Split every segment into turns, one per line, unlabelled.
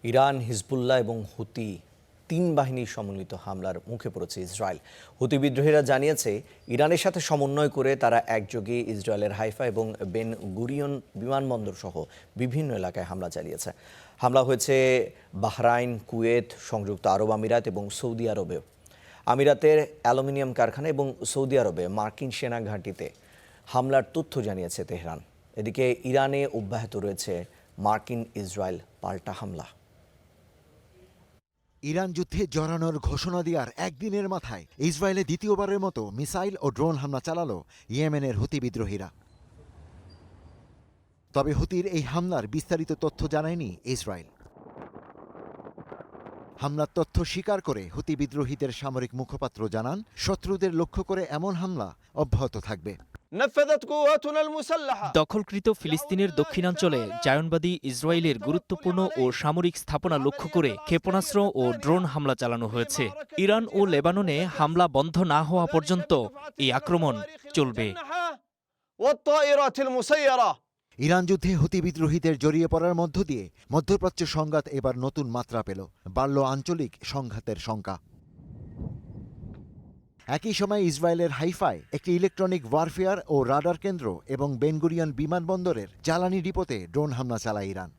Iran, Hezbollah এবং হুতি তিন বাহিনীর সমন্বিত হামলার মুখে পড়েছে ইসরায়েল। হুতি বিদ্রোহীরা জানিয়েছে ইরানের সাথে সমন্বয় করে তারা একযোগে ইসরায়েলের হাইফা এবং বেন গুরিয়ন বিমানবন্দর সহ বিভিন্ন এলাকায় হামলা চালিয়েছে। হামলা হয়েছে বাহরাইন, কুয়েত, সংযুক্ত আরব আমিরাত এবং সৌদি আরবেও। আমিরাতের অ্যালুমিনিয়াম কারখানা এবং সৌদি আরবে মার্কিন সেনা ঘাঁটিতে হামলার তথ্য জানিয়েছে তেহরান। এদিকে ইরানে অব্যাহত রয়েছে মার্কিন ইসরায়েল পাল্টা হামলা।
ইরান যুদ্ধে জড়ানোর ঘোষণা দেওয়ার একদিনের মাথায় ইসরায়েলে দ্বিতীয়বারের মতো মিসাইল ও ড্রোন হামলা চালালো ইয়েমেনের হুতি বিদ্রোহীরা। তবে হুতির এই হামলার বিস্তারিত তথ্য জানায়নি ইসরায়েল। হামলার তথ্য স্বীকার করে হুতি বিদ্রোহীদের সামরিক মুখপাত্র জানান, শত্রুদের লক্ষ্য করে এমন হামলা অব্যাহত থাকবে।
দখলকৃত ফিলিস্তিনের দক্ষিণাঞ্চলে জায়নবাদী ইসরায়েলের গুরুত্বপূর্ণ ও সামরিক স্থাপনা লক্ষ্য করে ক্ষেপণাস্ত্র ও ড্রোন হামলা চালানো হয়েছে। ইরান ও লেবাননে হামলা বন্ধ না হওয়া পর্যন্ত এই আক্রমণ চলবে।
ইরান যুদ্ধে হুতি বিদ্রোহীদের জড়িয়ে পড়ার মধ্য দিয়ে মধ্যপ্রাচ্য সংঘাত এবার নতুন মাত্রা পেল, বাড়ল আঞ্চলিক সংঘাতের শঙ্কা। একই সময় ইসরায়েলের হাইফায় একটি ইলেকট্রনিক ওয়ারফেয়ার ও রাডার কেন্দ্র এবং বেনগুরিয়ন বিমানবন্দরের জ্বালানি ডিপোতে ড্রোন হামলা চালায় ইরান।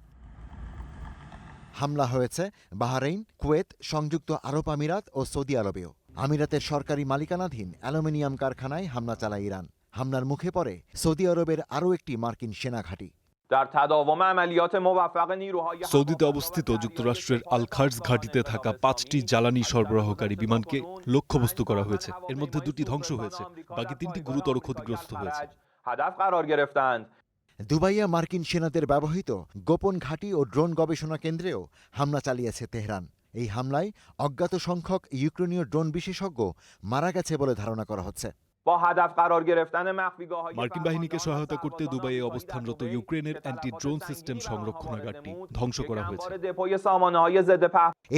হামলা হয়েছে বাহরাইন, কুয়েত, সংযুক্ত আরব আমিরাত ও সৌদি আরবেও। আমিরাতের সরকারি মালিকানাধীন অ্যালুমিনিয়াম কারখানায় হামলা চালায় ইরান। হামলার মুখে পড়ে সৌদি আরবের আরও একটি মার্কিন সেনা ঘাঁটি।
সৌদিতে অবস্থিত যুক্তরাষ্ট্রের আল খার্জ ঘাঁটিতে থাকা 5টি জ্বালানি সরবরাহকারী বিমানকে লক্ষ্যবস্তু করা হয়েছে। এর মধ্যে 2টি ধ্বংস হয়েছে, বাকি 3টি গুরুতর ক্ষতিগ্রস্ত হয়েছে।
দুবাইয়ে মার্কিন সেনাদের ব্যবহৃত গোপন ঘাঁটি ও ড্রোন গবেষণা কেন্দ্রেও হামলা চালিয়েছে তেহরান। এই হামলায় অজ্ঞাত সংখ্যক ইউক্রেনীয় ড্রোন বিশেষজ্ঞ মারা গেছে বলে ধারণা করা হচ্ছে।
মার্কিন বাহিনীকে সহায়তা করতে দুবাইয়ে অবস্থানরত ইউক্রেনের অ্যান্টি ড্রোন সিস্টেম সংরক্ষণাগারটি ধ্বংস করা হয়েছে।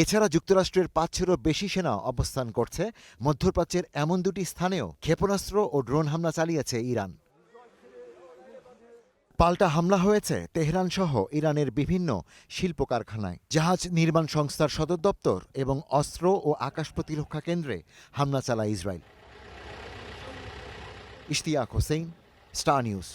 এছাড়া যুক্তরাষ্ট্রের 500-এরও বেশি সেনা অবস্থান করছে মধ্যপ্রাচ্যের এমন দুটি স্থানেও ক্ষেপণাস্ত্র ও ড্রোন হামলা চালিয়েছে ইরান। পাল্টা হামলা হয়েছে তেহরান সহ ইরানের বিভিন্ন শিল্প কারখানায়। জাহাজ নির্মাণ সংস্থার সদর দপ্তর এবং অস্ত্র ও আকাশ প্রতিরক্ষা কেন্দ্রে হামলা চালায় Israel. Ishtiaq Hossain, star news.